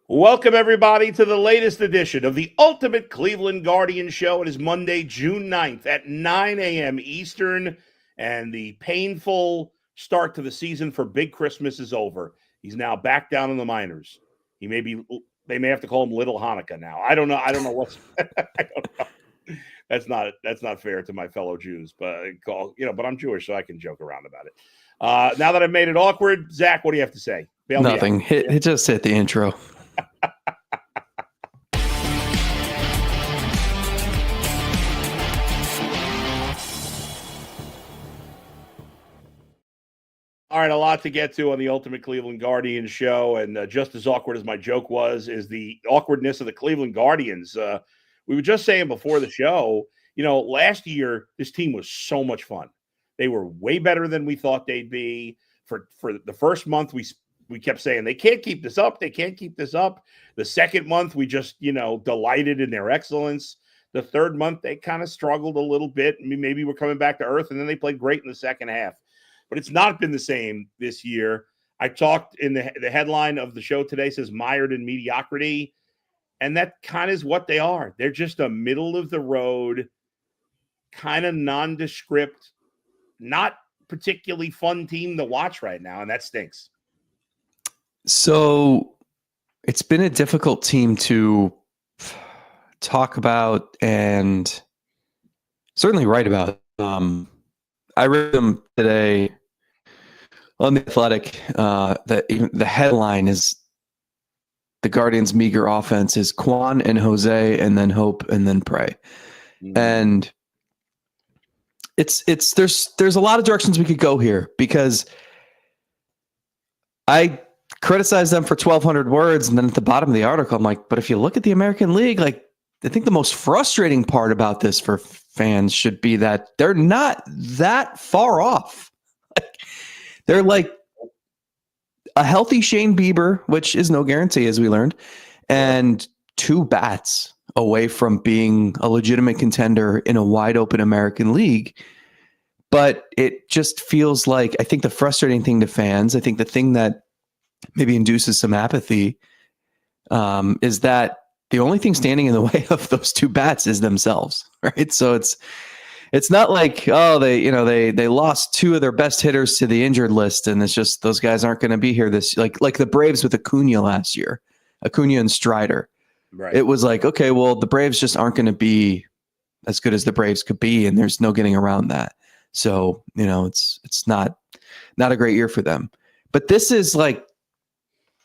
Welcome, everybody, to the latest edition of the Ultimate Cleveland Guardian Show. It is Monday, June 9th at 9 a.m. Eastern, and the painful start to the season for Big Christmas is over. He's now back down in the minors. They may have to call him Little Hanukkah now. I don't know what's I don't know. That's not fair to my fellow Jews, but but I'm Jewish, so I can joke around about it. Now that I've made it awkward, Zach, what do you have to say? Bail Nothing. Just hit the intro. All right, a lot to get to on the Ultimate Cleveland Guardians show, and just as awkward as my joke was, is the awkwardness of the Cleveland Guardians. We were just saying before the show, last year this team was so much fun. They were way better than we thought they'd be. For the first month, we kept saying they can't keep this up. They can't keep this up. The second month, we just delighted in their excellence. The third month, they kind of struggled a little bit. Maybe we're coming back to earth, and then they played great in the second half. But it's not been the same this year. I talked in the headline of the show today says mired in mediocrity, and that kind of is what they are. They're just a middle of the road, kind of nondescript, not particularly fun team to watch right now, and that stinks. So it's been a difficult team to talk about and certainly write about. I read them today on The Athletic. The headline is the Guardians' meager offense is Quan and Jose, and then hope, and then pray. Mm-hmm. And there's a lot of directions we could go here, because I criticized them for 1,200 words, and then at the bottom of the article, I'm like, but if you look at the American League, I think the most frustrating part about this for fans should be that they're not that far off. They're like a healthy Shane Bieber, which is no guarantee, as we learned, and 2 bats away from being a legitimate contender in a wide open American League. But it just feels like, I think the frustrating thing to fans, I think the thing that maybe induces some apathy, is that the only thing standing in the way of those 2 bats is themselves, right? So it's not like, they lost 2 of their best hitters to the injured list, and it's just those guys aren't going to be here this, like the Braves with Acuna last year, Acuna and Strider. Right. It was like, okay, well, the Braves just aren't going to be as good as the Braves could be, and there's no getting around that. So, it's not a great year for them. But this is like,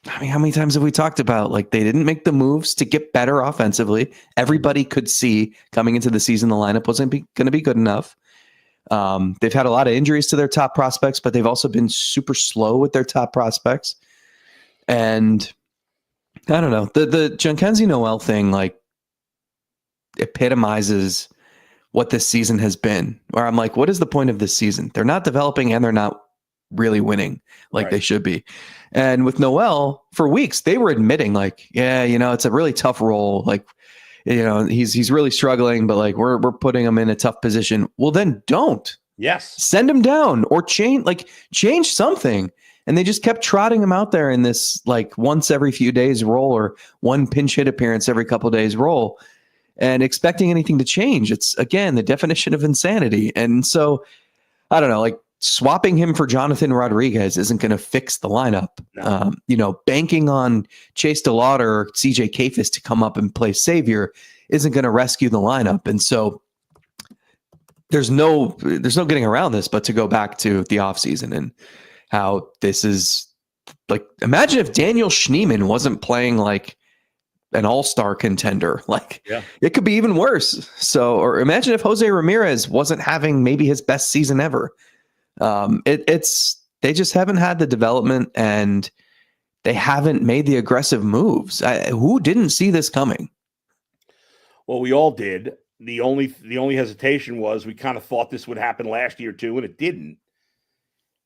how many times have we talked about, they didn't make the moves to get better offensively? Everybody could see coming into the season the lineup wasn't going to be good enough. They've had a lot of injuries to their top prospects, but they've also been super slow with their top prospects. And I don't know, the Giankenzie Noel thing, epitomizes what this season has been, where I'm like, what is the point of this season? They're not developing, and they're not really winning like they should be. And with Noel, for weeks, they were admitting it's a really tough role. He's really struggling, but we're putting him in a tough position. Well, then don't. Yes. Send him down or change something. And they just kept trotting him out there in this once every few days role, or one pinch hit appearance every couple of days role, and expecting anything to change. It's, again, the definition of insanity. And so I don't know, swapping him for Jonathan Rodriguez isn't going to fix the lineup. No. Banking on Chase DeLauder or CJ Kafis to come up and play savior isn't going to rescue the lineup. And so there's no getting around this, but to go back to the offseason and how this is imagine if Daniel Schneemann wasn't playing an all-star contender. It could be even worse. So, or imagine if Jose Ramirez wasn't having maybe his best season ever. They just haven't had the development, and they haven't made the aggressive moves. Who didn't see this coming? Well, we all did. The only hesitation was we kind of thought this would happen last year too, and it didn't.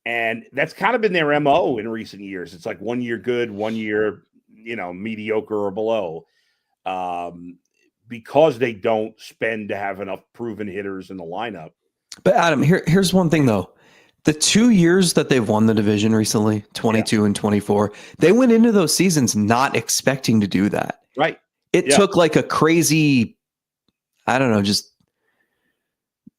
And that's kind of been their MO in recent years. It's 1 year good, 1 year, mediocre or below, because they don't spend to have enough proven hitters in the lineup. But Adam, here's one thing though. The 2 years that they've won the division recently, 22 and 24, they went into those seasons not expecting to do that. Right. It took like a crazy, I don't know, just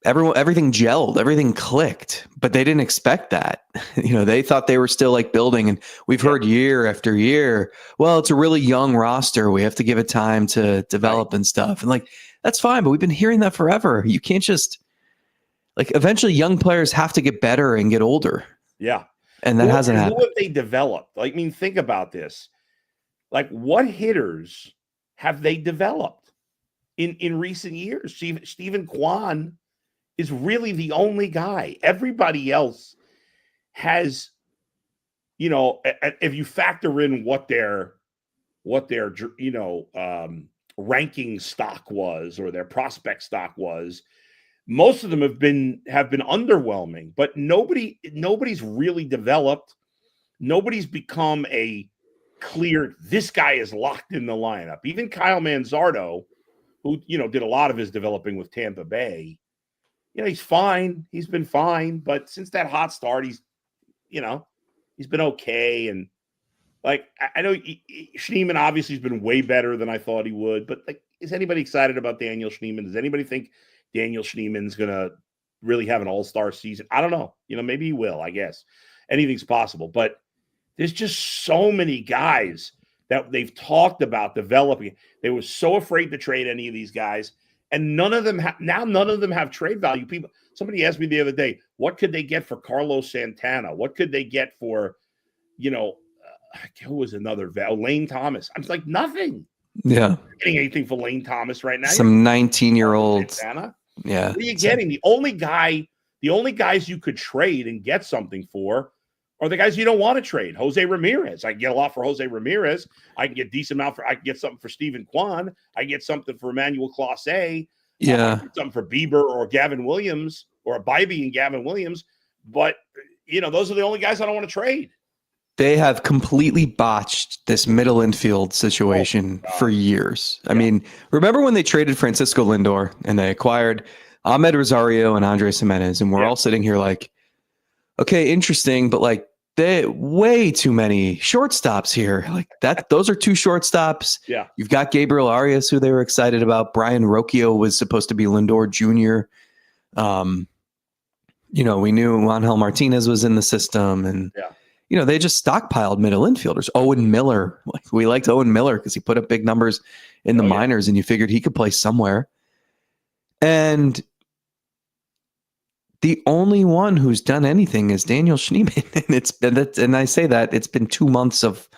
everything gelled, everything clicked, but they didn't expect that. They thought they were still like building, and we've heard year after year, well, it's a really young roster. We have to give it time to develop and stuff. And like, that's fine, but we've been hearing that forever. You can't just eventually young players have to get better and get older. Yeah. And that hasn't happened. Who have they developed? Think about this. What hitters have they developed in recent years? Stephen Kwan is really the only guy. Everybody else has, if you factor in what their ranking stock was or their prospect stock was, most of them have been underwhelming. But nobody's really developed. Nobody's become a clear, this guy is locked in the lineup. Even Kyle Manzardo, who did a lot of his developing with Tampa Bay, he's fine. He's been fine, but since that hot start, he's been okay. And I know Schneemann obviously has been way better than I thought he would. But is anybody excited about Daniel Schneemann? Does anybody think Daniel Schneemann's gonna really have an all-star season? I don't know. Maybe he will. I guess anything's possible. But there's just so many guys that they've talked about developing. They were so afraid to trade any of these guys. And none of them have trade value. Somebody asked me the other day, what could they get for Carlos Santana? What could they get for, who was another Lane Thomas? I'm like, nothing. Yeah. You're getting anything for Lane Thomas right now? Some 19-year-olds. Yeah. What are you getting? The only guys you could trade and get something for are the guys you don't want to trade. Jose Ramirez. I can get a lot for Jose Ramirez. I can get decent amount I can get something for Stephen Kwan. I can get something for Emmanuel Clase. Yeah. I can get something for Bieber or Gavin Williams or Bybee and Gavin Williams. But, those are the only guys I don't want to trade. They have completely botched this middle infield situation for years. I mean, remember when they traded Francisco Lindor and they acquired Ahmed Rosario and Andres Jimenez, and we're all sitting here like, okay, interesting, but they way too many shortstops here. Those are two shortstops. Yeah. You've got Gabriel Arias, who they were excited about. Brian Rocchio was supposed to be Lindor Jr. We knew Angel Martinez was in the system, and they just stockpiled middle infielders. Owen Miller, we liked Owen Miller because he put up big numbers in the minors, and you figured he could play somewhere. And the only one who's done anything is Daniel Schneemann. And I say that it's been 2 months of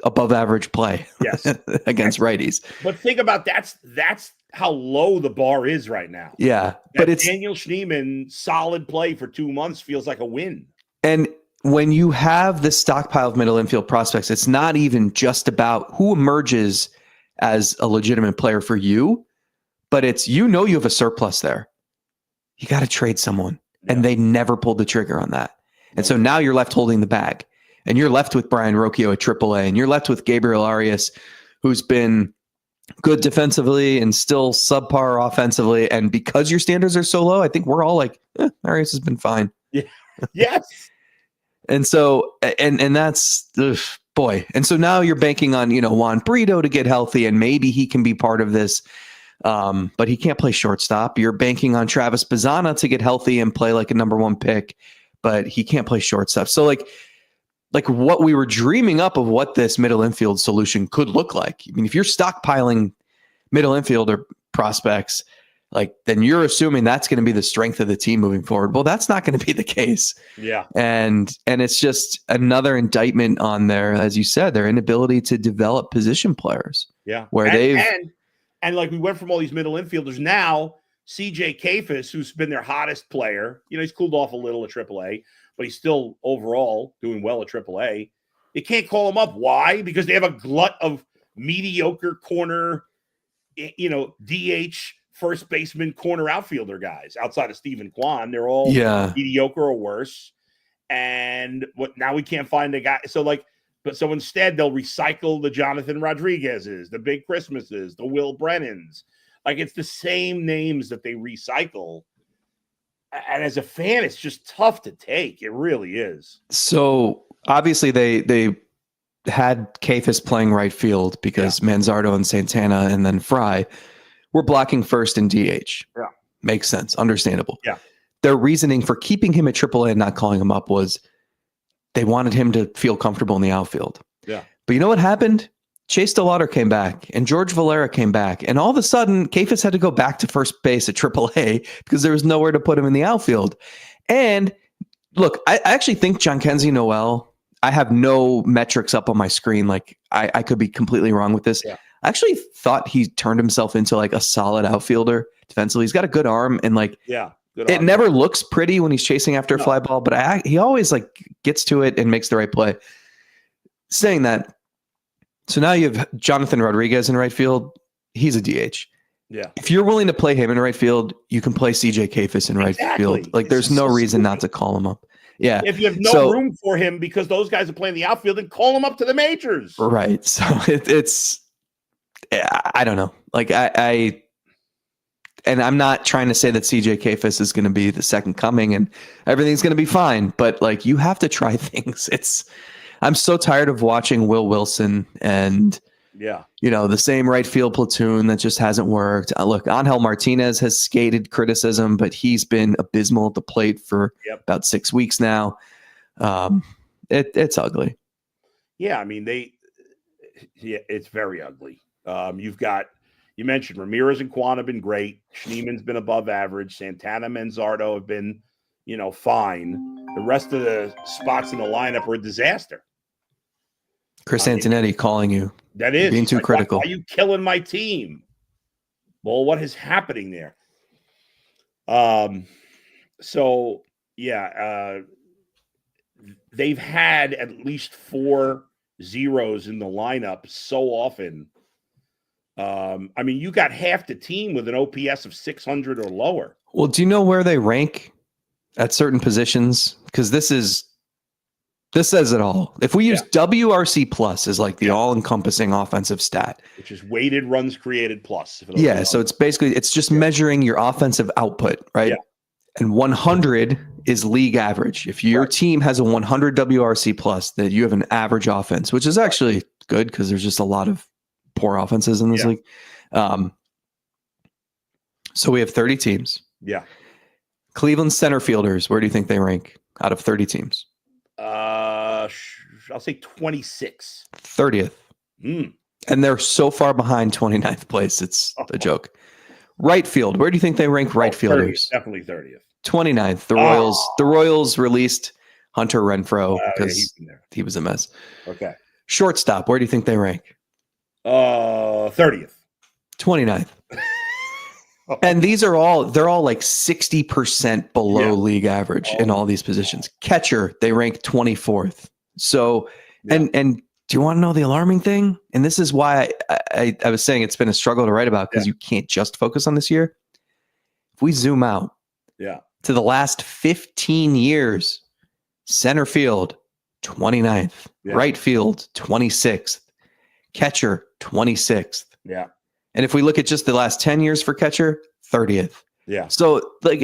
above average play against righties. But think about that's how low the bar is right now. Yeah. But it's Daniel Schneemann solid play for 2 months feels like a win. And when you have this stockpile of middle infield prospects, it's not even just about who emerges as a legitimate player for you, but it's, you have a surplus there. You got to trade someone. Yeah. And they never pulled the trigger on that. And so now you're left holding the bag, and you're left with Brian Rocchio at AAA, and you're left with Gabriel Arias, who's been good defensively and still subpar offensively. And because your standards are so low, I think we're all like, Arias has been fine. Yeah. Yes. And so, and that's, boy. And so now you're banking on, Juan Brito to get healthy, and maybe he can be part of this. But he can't play shortstop. You're banking on Travis Bazzana to get healthy and play like a number one pick, but he can't play shortstop. So like what we were dreaming up of what this middle infield solution could look like. I mean, if you're stockpiling middle infielder prospects, then you're assuming that's going to be the strength of the team moving forward. Well, that's not going to be the case. Yeah. And it's just another indictment on as you said, their inability to develop position players. Yeah. Where And we went from all these middle infielders. Now, CJ Kafis, who's been their hottest player, he's cooled off a little at AAA, but he's still overall doing well at AAA. You can't call him up. Why? Because they have a glut of mediocre corner, DH, first baseman, corner outfielder guys outside of Stephen Kwan. They're all mediocre or worse. And now we can't find a guy. So so instead they'll recycle the Jonathan Rodriguez's, the Big Christmases, the Will Brennans. It's the same names that they recycle. And as a fan, it's just tough to take. It really is. So obviously they had Kafis playing right field because Manzardo and Santana and then Fry were blocking first in DH. Yeah. Makes sense. Understandable. Yeah. Their reasoning for keeping him at AAA and not calling him up was they wanted him to feel comfortable in the outfield. Yeah. But you know what happened? Chase DeLauder came back and George Valera came back. And all of a sudden, Kafis had to go back to first base at AAA because there was nowhere to put him in the outfield. And look, I actually think Jhonkensy Noel, I have no metrics up on my screen. Like I could be completely wrong with this. Yeah. I actually thought he turned himself into like a solid outfielder defensively. He's got a good arm and like it never looks pretty when he's chasing after a fly ball, but he always like gets to it and makes the right play. Saying that, so now you have Jonathan Rodriguez in right field. He's a DH. Yeah. If you're willing to play him in right field, you can play CJ Kafis in right field. Like there's no reason not to call him up. Yeah. If you have no room for him because those guys are playing the outfield, then call him up to the majors. Right. So it's I don't know. Like and I'm not trying to say that CJ Kafis is going to be the second coming and everything's going to be fine, but like you have to try things. I'm so tired of watching Will Wilson and the same right field platoon that just hasn't worked. Look, Angel Martinez has skated criticism, but he's been abysmal at the plate for about 6 weeks now. It's ugly. Yeah, I mean it's very ugly. You mentioned Ramirez and Quan have been great. Schneeman's been above average. Santana, Manzardo have been, fine. The rest of the spots in the lineup are a disaster. Chris Antonetti calling you. That is being too critical. Why are you killing my team? Well, what is happening there? They've had at least 4 zeros in the lineup so often. I mean, you got half the team with an OPS of 600 or lower. Well, do you know where they rank at certain positions? Because this says it all. If we use WRC plus as like the all-encompassing offensive stat, which is weighted runs created plus. So it's just measuring your offensive output, right? Yeah. And 100 is league average. If your team has a 100 WRC plus, that you have an average offense, which is actually good because there's just a lot of poor offenses in this league. So we have 30 teams. Yeah. Cleveland center fielders, where do you think they rank out of 30 teams? I'll say 26. 30th. And they're so far behind 29th place. It's a joke. Right field. Where do you think they rank right fielders? 30th, definitely 30th. 29th. The Royals released Hunter Renfroe because he was a mess. Okay. Shortstop. Where do you think they rank? 30th. 29th. And they're all like 60% below league average in all these positions. Catcher, they rank 24th. So, and do you want to know the alarming thing? And this is why I was saying it's been a struggle to write about because you can't just focus on this year. If we zoom out to the last 15 years, center field, 29th, right field, 26th, catcher, 26th. Yeah. And if we look at just the last 10 years for catcher, 30th. Yeah. So like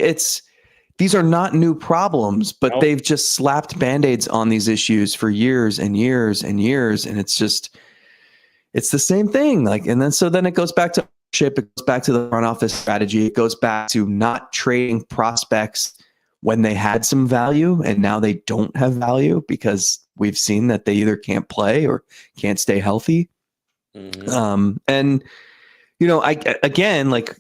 these are not new problems, but they've just slapped Band-Aids on these issues for years and years and years. And it's the same thing. Like, and then it goes back to ownership, it goes back to the front office strategy. It goes back to not trading prospects when they had some value and now they don't have value because we've seen that they either can't play or can't stay healthy. And again, like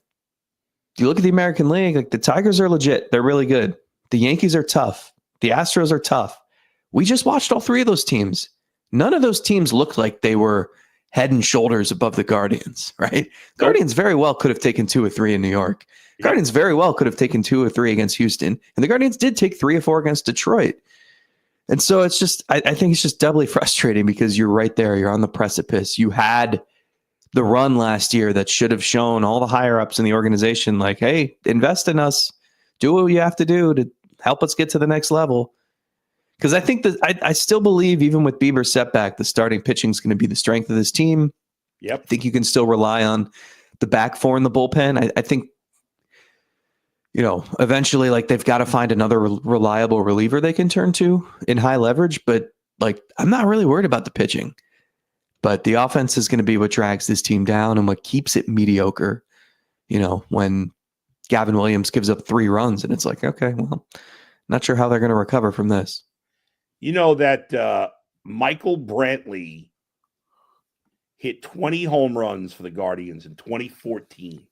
you look at the American League, like the Tigers are legit. They're really good. The Yankees are tough. The Astros are tough. We just watched all 3 of those teams. None of those teams looked like they were head and shoulders above the Guardians, right? Guardians very well could have taken 2 or 3 in New York. Guardians very well could have taken 2 or 3 against Houston. And the Guardians did take 3 or 4 against Detroit. And so it's just, I think it's just doubly frustrating because you're right there. You're on the precipice. You had the run last year that should have shown all the higher ups in the organization, like, hey, invest in us, do what you have to do to help us get to the next level. Because I think that I still believe even with Bieber's setback, the starting pitching is going to be the strength of this team. Yep. I think you can still rely on the back 4 in the bullpen. I think, eventually like they've got to find another reliable reliever they can turn to in high leverage. But like, I'm not really worried about the pitching, but the offense is going to be what drags this team down and what keeps it mediocre. When Gavin Williams gives up 3 runs and it's like, okay, well, not sure how they're going to recover from this. That Michael Brantley hit 20 home runs for the Guardians in 2014.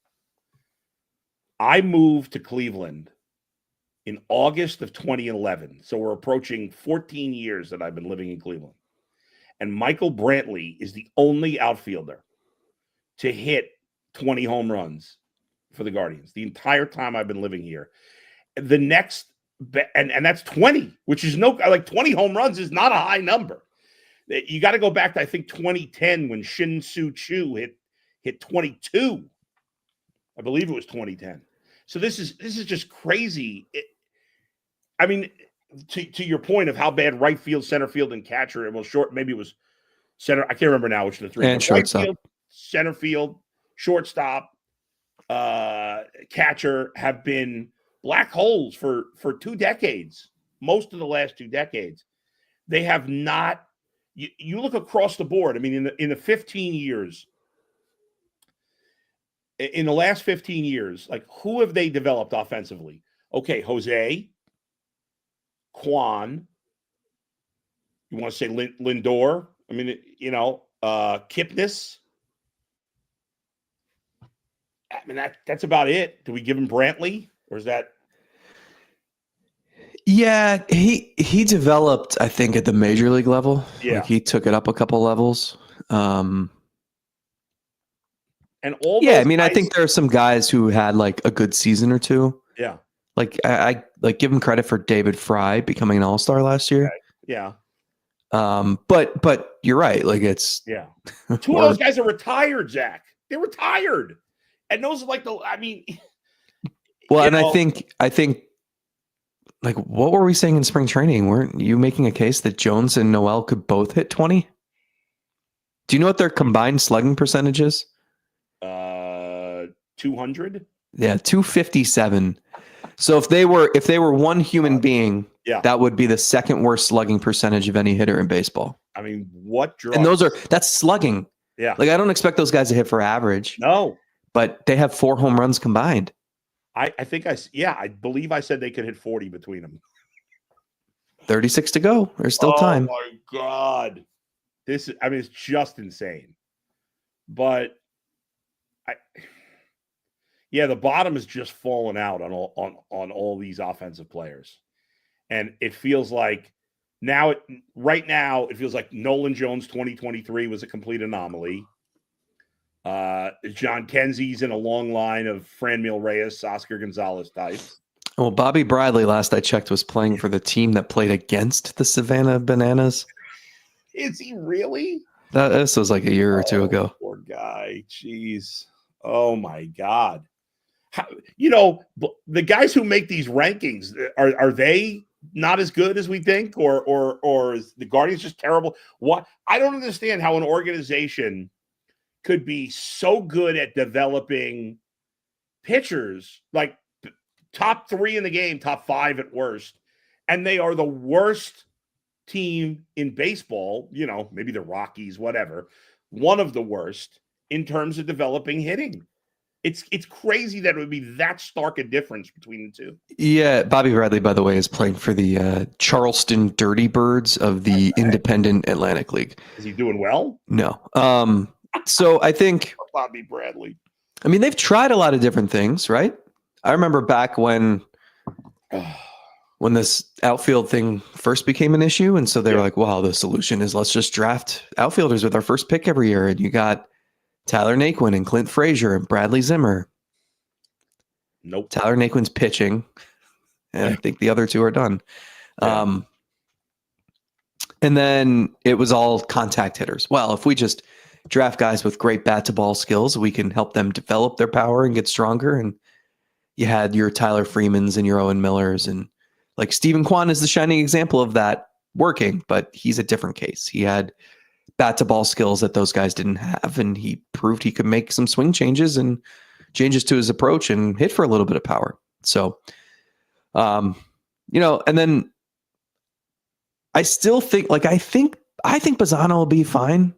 I moved to Cleveland in August of 2011. So we're approaching 14 years that I've been living in Cleveland. And Michael Brantley is the only outfielder to hit 20 home runs for the Guardians the entire time I've been living here. The next, and that's 20, which is 20 home runs is not a high number. You got to go back to, I think, 2010 when Shin-Soo Choo hit 22. I believe it was 2010. So this is just crazy. To your point of how bad right field, center field, and catcher, maybe it was center. I can't remember now which of the 3. And shortstop. Right field, center field, shortstop, catcher have been black holes for 2 decades. Most of the last 2 decades, they have not. You look across the board. In the 15 years. In the last 15 years, like, who have they developed offensively? Okay, Jose, Kwan. You want to say Lindor? Kipnis. That's about it. Do we give him Brantley, or is that? Yeah, he developed, I think, at the major league level. Yeah, like he took it up a couple levels. And all I think there are some guys who had like a good season or 2. Yeah. Like I like give him credit for David Fry becoming an all-star last year. Okay. Yeah. But you're right. Like it's 2 of those guys are retired, Zach. They're retired. And those are like I think like, what were we saying in spring training? Weren't you making a case that Jones and Noel could both hit 20? Do you know what their combined slugging percentage is? 200. Yeah, 257. So if they were one human being, that would be the second worst slugging percentage of any hitter in baseball. What drugs? And that's slugging. Yeah. Like, I don't expect those guys to hit for average. No. But they have 4 home runs combined. I believe I said they could hit 40 between them. 36 to go. There's still time. Oh my God. It's just insane. But the bottom is just falling out on all these offensive players. And it feels like right now, it feels like Nolan Jones 2023 was a complete anomaly. John Kenzie's in a long line of Franmil Reyes, Oscar Gonzalez types. Well, Bobby Bradley, last I checked, was playing for the team that played against the Savannah Bananas. Is he really? This was like a year or 2 ago. Poor guy. Jeez. Oh my God. The guys who make these rankings, are they not as good as we think, or is the Guardians just terrible? What? I don't understand how an organization could be so good at developing pitchers, like top 3 in the game, top 5 at worst, and they are the worst team in baseball. Maybe the Rockies, whatever, one of the worst in terms of developing hitting. It's crazy that it would be that stark a difference between the 2. Yeah, Bobby Bradley, by the way, is playing for the Charleston Dirty Birds of the Independent Atlantic League. Is he doing well? No. So I think Bobby Bradley. They've tried a lot of different things, right? I remember back when this outfield thing first became an issue, and so they were like, "Wow, the solution is let's just draft outfielders with our first pick every year." And you got Tyler Naquin and Clint Frazier and Bradley Zimmer. Nope. Tyler Naquin's pitching, and I think the other 2 are done. Yeah. And then it was all contact hitters. Well, if we just draft guys with great bat to ball skills, we can help them develop their power and get stronger. And you had your Tyler Freemans and your Owen Millers, and like Stephen Kwan is the shining example of that working, but he's a different case. He had bat to ball skills that those guys didn't have, and he proved he could make some swing changes and changes to his approach and hit for a little bit of power. So, and then I still think, I think Bazzano will be fine.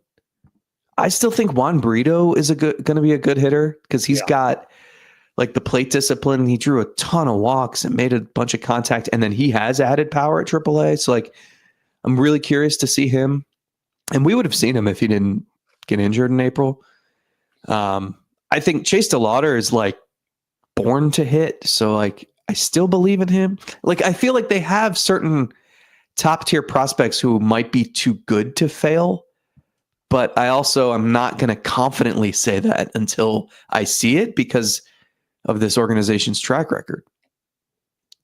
I still think Juan Brito is going to be a good hitter because he's got the plate discipline. He drew a ton of walks and made a bunch of contact, and then he has added power at AAA. So I'm really curious to see him, and we would have seen him if he didn't get injured in April. I think Chase DeLauder is born to hit. So I still believe in him. I feel like they have certain top tier prospects who might be too good to fail. But I also am not going to confidently say that until I see it because of this organization's track record.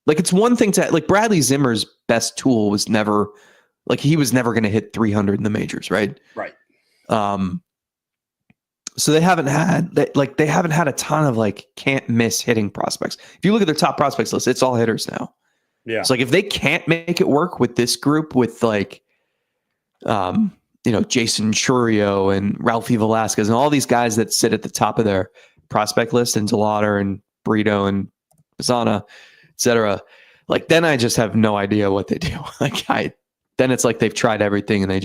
It's one thing to Bradley Zimmer's best tool was never he was never going to hit 300 in the majors, right? Right. So they haven't had a ton of can't miss hitting prospects. If you look at their top prospects list, it's all hitters now. Yeah. It's if they can't make it work with this group with Jason Churio and Ralphie Velasquez and all these guys that sit at the top of their prospect list and DeLauder and Brito and Bazzana, et cetera. Then I just have no idea what they do. Then it's they've tried everything and they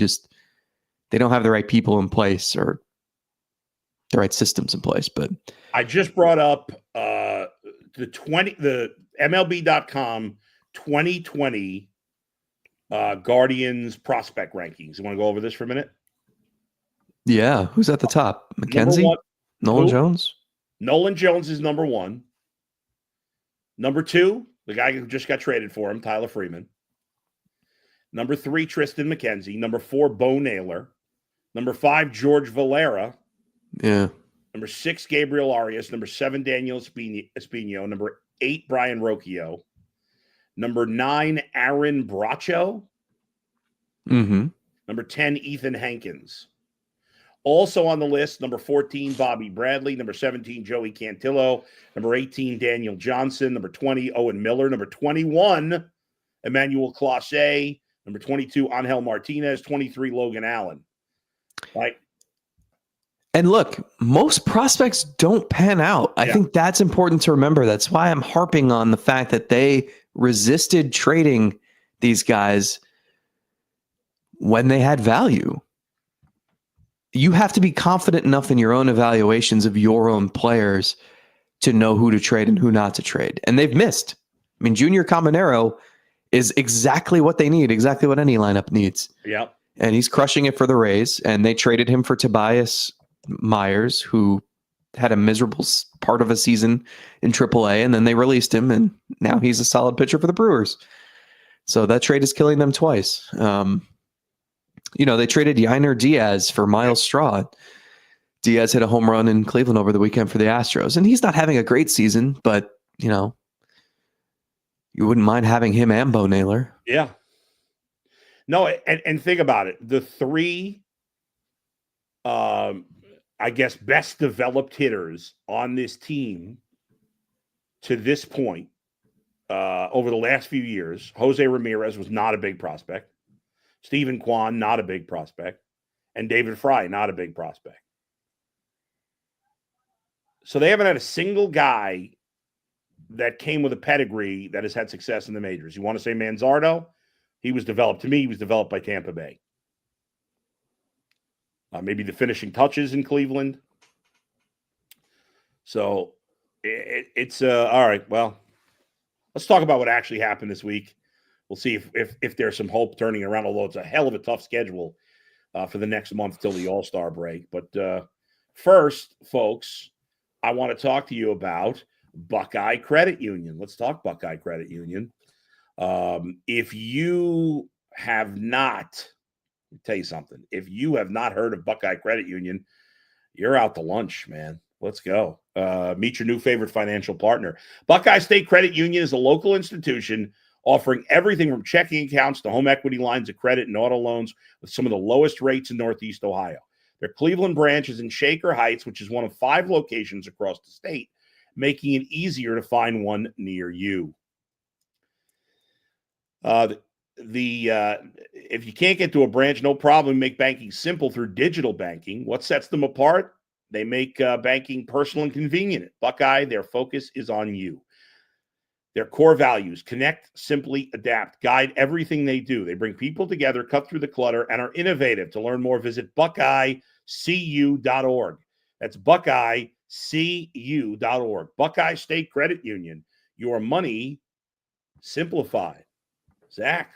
don't have the right people in place or the right systems in place. But I just brought up the MLB.com 2020 Guardians prospect rankings. You want to go over this for a minute? Yeah. Who's at the top? McKenzie? Nolan Jones? Nolan Jones is number 1. Number 2, the guy who just got traded for him, Tyler Freeman. Number 3, Tristan McKenzie. Number 4, Bo Naylor. Number 5, George Valera. Yeah. Number 6, Gabriel Arias. Number 7, Daniel Espino. Number 8, Brian Rocchio. Number 9, Aaron Bracho. Mm-hmm. Number 10, Ethan Hankins. Also on the list, number 14, Bobby Bradley. Number 17, Joey Cantillo. Number 18, Daniel Johnson. Number 20, Owen Miller. Number 21, Emmanuel Clase. Number 22, Angel Martinez. 23, Logan Allen. Right? And look, most prospects don't pan out. I think that's important to remember. That's why I'm harping on the fact that they resisted trading these guys when they had value. You have to be confident enough in your own evaluations of your own players to know who to trade and who not to trade. And they've missed. I mean, Junior Caminero is exactly what they need, exactly what any lineup needs. Yep. And he's crushing it for the Rays. And they traded him for Tobias Myers, who had a miserable part of a season in AAA, and then they released him, and now he's a solid pitcher for the Brewers. So that trade is killing them twice. They traded Yainer Diaz for Miles Straw. Diaz hit a home run in Cleveland over the weekend for the Astros, and he's not having a great season, but, you wouldn't mind having him and Bo Naylor. Yeah. No, and think about it. The 3, best developed hitters on this team to this point over the last few years, Jose Ramirez was not a big prospect. Stephen Kwan, not a big prospect. And David Fry, not a big prospect. So they haven't had a single guy that came with a pedigree that has had success in the majors. You want to say Manzardo? He was developed by Tampa Bay. Maybe the finishing touches in Cleveland. So it's all right. Well, let's talk about what actually happened this week. We'll see if there's some hope turning around, although it's a hell of a tough schedule for the next month till the All-Star break. But first, folks, I want to talk to you about Buckeye Credit Union. Let's talk Buckeye Credit Union. If you have not, let me tell you something. If you have not heard of Buckeye Credit Union, you're out to lunch, man. Let's go. Meet your new favorite financial partner. Buckeye State Credit Union is a local institution offering everything from checking accounts to home equity lines of credit and auto loans with some of the lowest rates in Northeast Ohio. Their Cleveland branch is in Shaker Heights, which is one of 5 locations across the state, making it easier to find one near you. If you can't get to a branch, no problem. Make banking simple through digital banking. What sets them apart? They make banking personal and convenient. At Buckeye, their focus is on you. Their core values: connect, simply adapt, guide everything they do. They bring people together, cut through the clutter, and are innovative. To learn more, visit BuckeyeCU.org. That's BuckeyeCU.org. Buckeye State Credit Union. Your money simplified. Zach,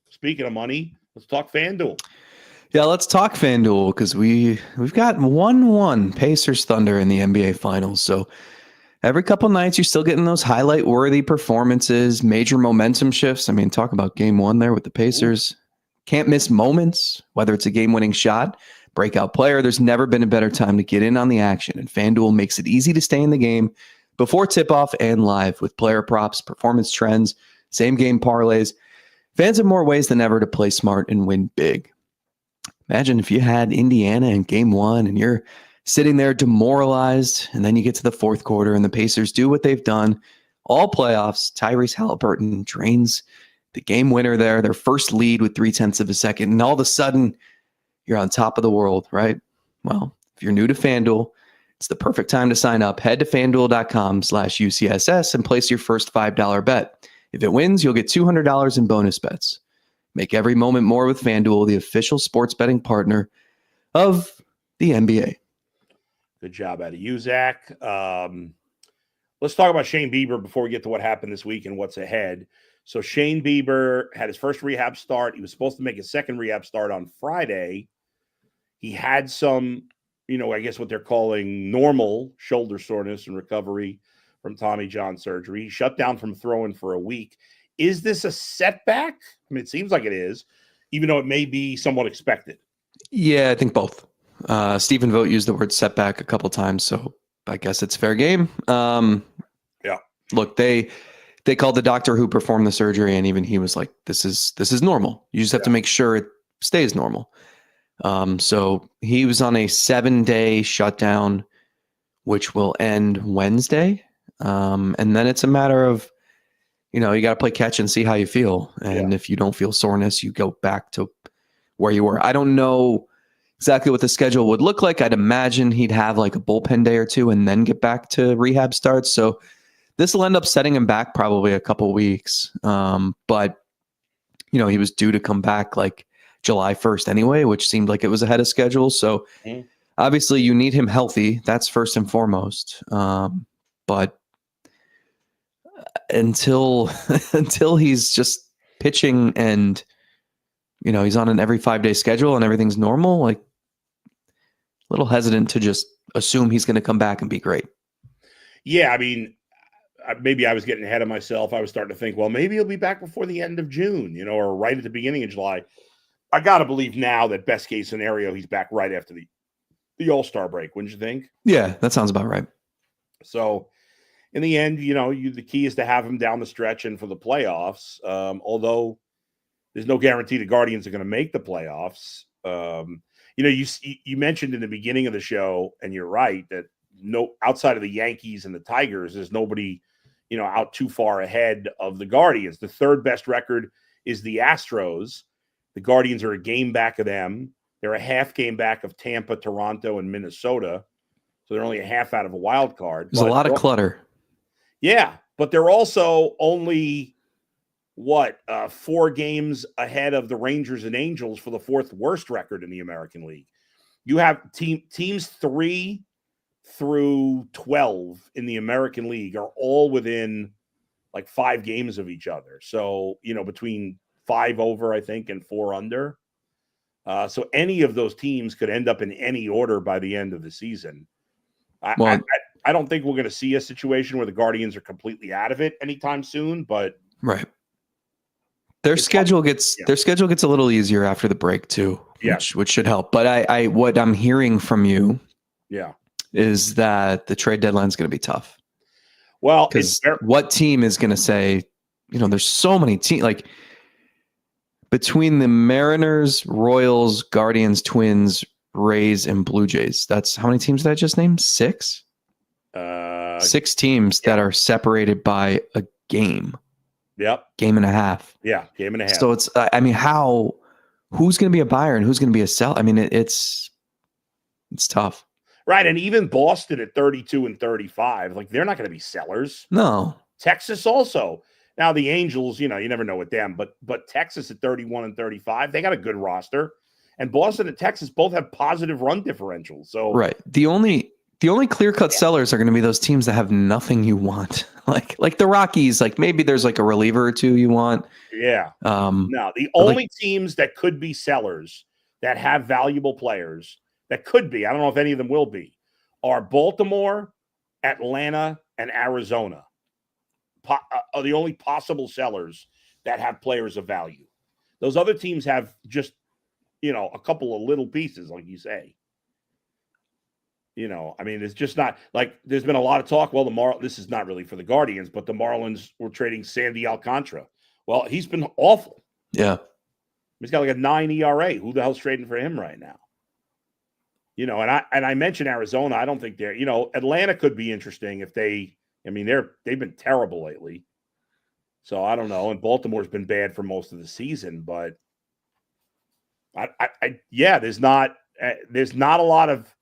speaking of money, let's talk FanDuel. Yeah, let's talk FanDuel because we've got 1-1 Pacers Thunder in the NBA Finals. So every couple nights, you're still getting those highlight-worthy performances, major momentum shifts. I mean, talk about game one there with the Pacers. Can't miss moments, whether it's a game-winning shot, breakout player. There's never been a better time to get in on the action, and FanDuel makes it easy to stay in the game before tip-off and live with player props, performance trends, same-game parlays. Fans have more ways than ever to play smart and win big. Imagine if you had Indiana in game one and you're sitting there demoralized, and then you get to the fourth quarter and the Pacers do what they've done all playoffs. Tyrese Halliburton drains the game winner there, their first lead with 0.3 of a second, and all of a sudden you're on top of the world, right? Well, if you're new to FanDuel, it's the perfect time to sign up. Head to FanDuel.com/UCSS and place your first $5 bet. If it wins, you'll get $200 in bonus bets. Make every moment more with FanDuel, the official sports betting partner of the NBA. Good job out of you, Zach. Let's talk about Shane Bieber before we get to what happened this week and what's ahead. So Shane Bieber had his first rehab start. He was supposed to make his second rehab start on Friday. He had some, I guess what they're calling normal shoulder soreness and recovery from Tommy John surgery. He shut down from throwing for a week. Is this a setback? I mean, it seems like it is, even though it may be somewhat expected. Yeah, I think both. Stephen Vogt used the word setback a couple times, so I guess it's fair game. Yeah. Look, they called the doctor who performed the surgery, and even he was like, "This is normal. You just have to make sure it stays normal." So he was on a 7-day shutdown, which will end Wednesday, and then it's a matter of, you got to play catch and see how you feel. And if you don't feel soreness, you go back to where you were. I don't know exactly what the schedule would look like. I'd imagine he'd have like a bullpen day or two and then get back to rehab starts. So this will end up setting him back probably a couple weeks. But, he was due to come back like July 1st anyway, which seemed like it was ahead of schedule. So obviously you need him healthy. That's first and foremost. But until he's just pitching and he's on an every 5-day schedule and everything's normal, like a little hesitant to just assume he's going to come back and be great. Yeah, I mean, maybe I was getting ahead of myself. I was starting to think, well, maybe he'll be back before the end of June, or right at the beginning of July. I got to believe now that best case scenario, he's back right after the All-Star break. Wouldn't you think? Yeah, that sounds about right. So in the end, the key is to have him down the stretch and for the playoffs. Although there's no guarantee the Guardians are going to make the playoffs. You mentioned in the beginning of the show, and you're right, that outside of the Yankees and the Tigers, there's nobody, out too far ahead of the Guardians. The third best record is the Astros. The Guardians are a game back of them. They're a half game back of Tampa, Toronto, and Minnesota. So they're only a half out of a wild card. There's a lot of clutter. Yeah, but they're also only 4 games ahead of the Rangers and Angels for the fourth worst record in the American League. You have teams 3 through 12 in the American League are all within like 5 games of each other. So, between 5 over, I think, and 4 under. So any of those teams could end up in any order by the end of the season. I don't think we're going to see a situation where the Guardians are completely out of it anytime soon, but right. Their schedule gets a little easier after the break too, which should help. But what I'm hearing from you, is that the trade deadline is going to be tough. Well, because what team is going to say, there's so many teams, like between the Mariners, Royals, Guardians, Twins, Rays, and Blue Jays. That's how many teams did I just name? 6? 6 teams that are separated by a game. Yep. Game and a half. Yeah, game and a half. So it's, who's going to be a buyer and who's going to be a seller? I mean, it's tough. Right, and even Boston at 32 and 35, like they're not going to be sellers. No. Texas also. Now the Angels, you never know with them, but Texas at 31-35, they got a good roster, and Boston and Texas both have positive run differentials. So right, the only clear-cut sellers are going to be those teams that have nothing you want, like the Rockies. Like maybe there's like a reliever or two you want. Yeah. No, the but only teams that could be sellers that have valuable players that could be, I don't know if any of them will be, are Baltimore, Atlanta, and Arizona. Are the only possible sellers that have players of value. Those other teams have just, a couple of little pieces, like you say. I mean, it's just not like there's been a lot of talk. Well, this is not really for the Guardians, but the Marlins were trading Sandy Alcantara. Well, he's been awful. Yeah. He's got like a 9 ERA. Who the hell's trading for him right now? And I mentioned Arizona. I don't think they're, Atlanta could be interesting if they've been terrible lately. So I don't know. And Baltimore's been bad for most of the season, but there's not a lot of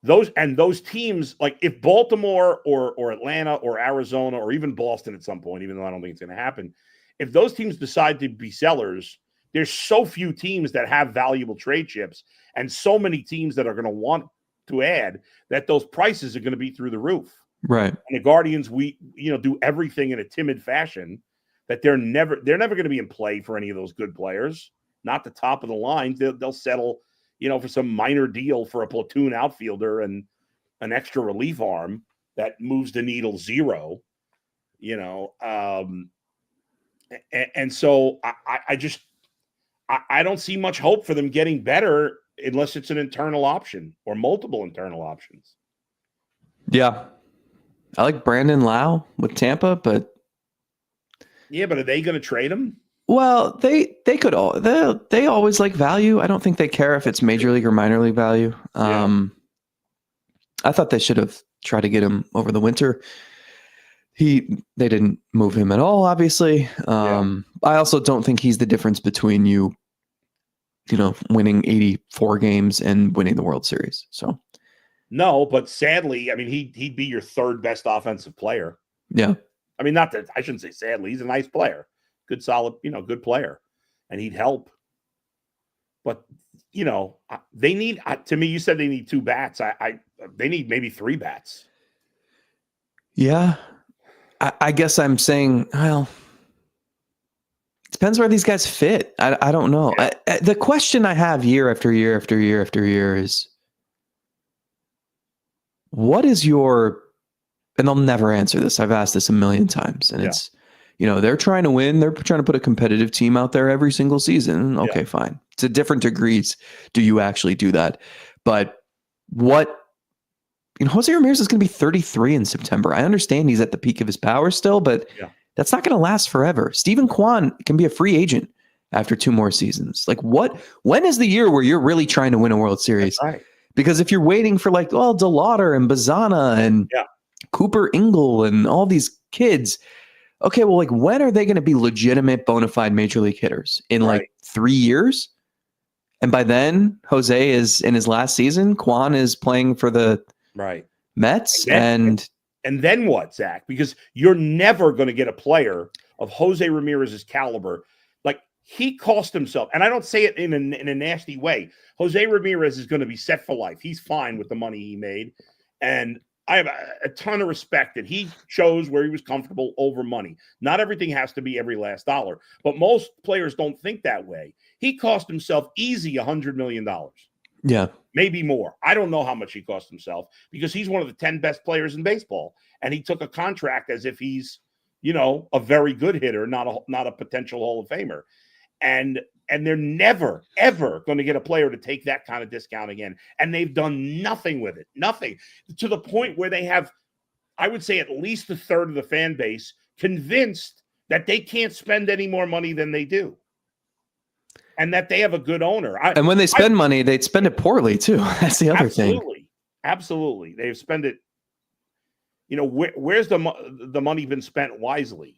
those teams. Like if Baltimore or Atlanta or Arizona or even Boston at some point, even though I don't think it's going to happen, if those teams decide to be sellers, there's so few teams that have valuable trade chips and so many teams that are going to want to add that those prices are going to be through the roof. Right. And the Guardians, do everything in a timid fashion that they're never going to be in play for any of those good players. Not the top of the line. They'll settle, for some minor deal for a platoon outfielder and an extra relief arm that moves the needle zero, and so I don't see much hope for them getting better unless it's an internal option or multiple internal options. Yeah. I like Brandon Lau with Tampa, but are they going to trade him? Well, they could they always like value. I don't think they care if it's major league or minor league value. I thought they should have tried to get him over the winter. They didn't move him at all, obviously. I also don't think he's the difference between winning 84 games and winning the World Series. So no, but sadly, I mean, he'd be your third best offensive player. Yeah. I mean, not that I shouldn't say sadly, he's a nice player, good, solid, good player, and he'd help. But, they need, to me, you said they need 2 bats. They need maybe 3 bats. Yeah. I guess I'm saying, well, it depends where these guys fit. I don't know. Yeah. The question I have year after year after year after year is, what is your, and they'll never answer this. I've asked this a million times, and it's, they're trying to win. They're trying to put a competitive team out there every single season. Okay, fine. To different degrees, do you actually do that? But Jose Ramirez is going to be 33 in September. I understand he's at the peak of his power still, but that's not going to last forever. Steven Kwan can be a free agent after 2 more seasons. Like when is the year where you're really trying to win a World Series? That's right. Because if you're waiting for DeLauder and Bazana and Cooper Ingle and all these kids, okay, well, when are they going to be legitimate bona fide major league hitters? In 3 years? And by then, Jose is in his last season. Kwan is playing for the Mets. And then what, Zach? Because you're never going to get a player of Jose Ramirez's caliber. He cost himself, and I don't say it in a nasty way. Jose Ramirez is going to be set for life. He's fine with the money he made. And I have a ton of respect that he chose where he was comfortable over money. Not everything has to be every last dollar, but most players don't think that way. He cost himself easy $100 million. Yeah. Maybe more. I don't know how much he cost himself because he's one of the 10 best players in baseball. And he took a contract as if he's, a very good hitter, not a potential Hall of Famer. And they're never, ever going to get a player to take that kind of discount again. And they've done nothing with it. Nothing. To the point where they have, I would say, at least a third of the fan base convinced that they can't spend any more money than they do. And that they have a good owner. And when they spend money, they'd spend it poorly, too. That's the other thing. Absolutely. They've spent it. Where's the money been spent wisely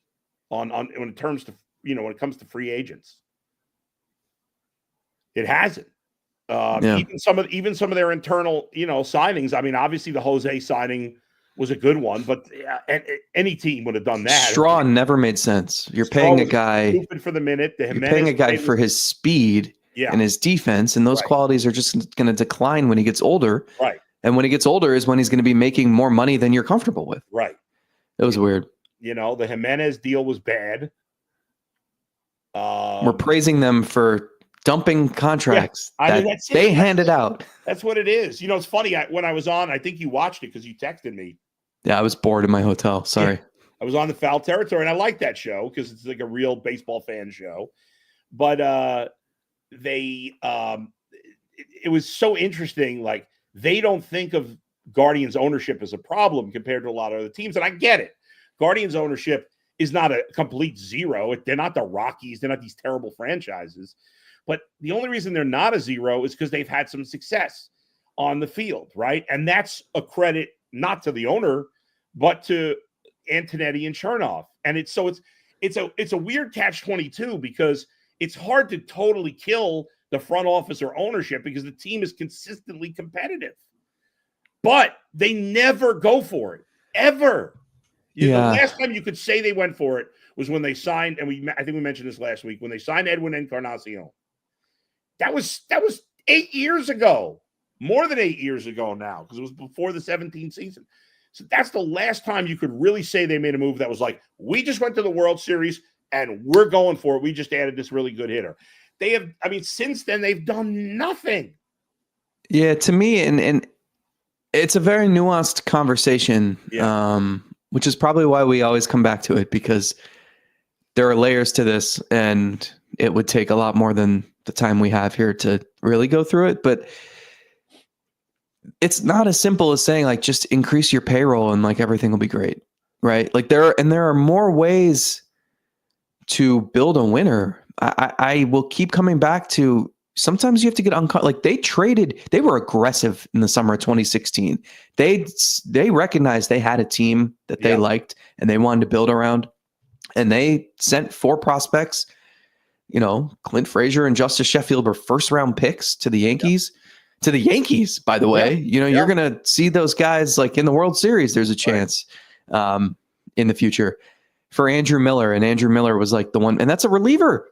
on when it comes to, when it comes to free agents? It hasn't. Even some of their internal, signings. I mean, obviously the Jose signing was a good one, but any team would have done that. Strawn never made sense. You're Straw paying a was guy stupid for the minute. The You're Jimenez paying a guy trade for was- his speed Yeah. and his defense, and those Right. qualities are just going to decline when he gets older. Right. And when he gets older is when he's going to be making more money than you're comfortable with. Right. It was weird. You know, the Jimenez deal was bad. We're praising them for dumping contracts that that's it. they handed out. That's what it is. You know, it's funny. When I was on, I think you watched it because you texted me. Yeah, I was bored in my hotel. Sorry. Yeah. I was on the Foul Territory, and I like that show because it's like a real baseball fan show. But it was so interesting. Like, they don't think of Guardians ownership as a problem compared to a lot of other teams. And I get it. Guardians ownership is not a complete zero. They're not the Rockies. They're not these terrible franchises. But the only reason they're not a zero is because they've had some success on the field, right? And that's a credit not to the owner, but to Antonetti and Chernoff. And it's a weird catch-22 because it's hard to totally kill the front office or ownership because the team is consistently competitive. But they never go for it, ever. The last time you could say they went for it was when they signed, and I think we mentioned this last week, when they signed Edwin Encarnacion. That was 8 years ago, more than 8 years ago now, because it was before the 17 season. So that's the last time you could really say they made a move that was like, we just went to the World Series and we're going for it. We just added this really good hitter. Since then, they've done nothing. Yeah, to me, and it's a very nuanced conversation, which is probably why we always come back to it, because there are layers to this, and it would take a lot more than the time we have here to really go through it. But it's not as simple as saying, like, just increase your payroll and like everything will be great, right? Like there are more ways to build a winner. I will keep coming back to, sometimes you have to get like they were aggressive in the summer of 2016. They recognized they had a team that they liked and they wanted to build around, and they sent 4 prospects. You know, Clint Frazier and Justice Sheffield were first round picks to the Yankees. To the Yankees, by the way. You know, you're going to see those guys like in the World Series. There's a chance in the future for Andrew Miller. And Andrew Miller was like the one, and that's a reliever,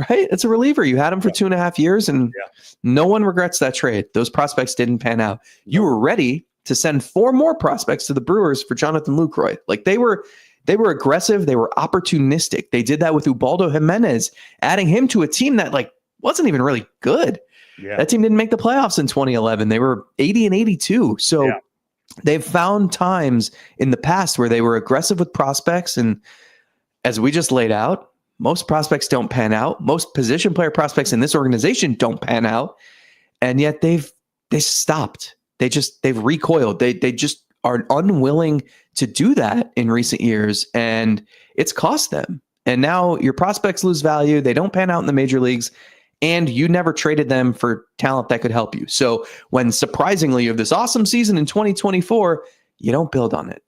right? It's a reliever. You had him for 2.5 years, and no one regrets that trade. Those prospects didn't pan out. You were ready to send 4 more prospects to the Brewers for Jonathan Lucroy. Like they were aggressive. They were opportunistic. They did that with Ubaldo Jimenez, adding him to a team that like wasn't even really good. Yeah. That team didn't make the playoffs in 2011. They were 80 and 82. So they've found times in the past where they were aggressive with prospects. And as we just laid out, most prospects don't pan out. Most position player prospects in this organization don't pan out. And yet they stopped. They've recoiled. They just are unwilling to do that in recent years. And it's cost them. And now your prospects lose value. They don't pan out in the major leagues. And you never traded them for talent that could help you. So when surprisingly you have this awesome season in 2024, you don't build on it.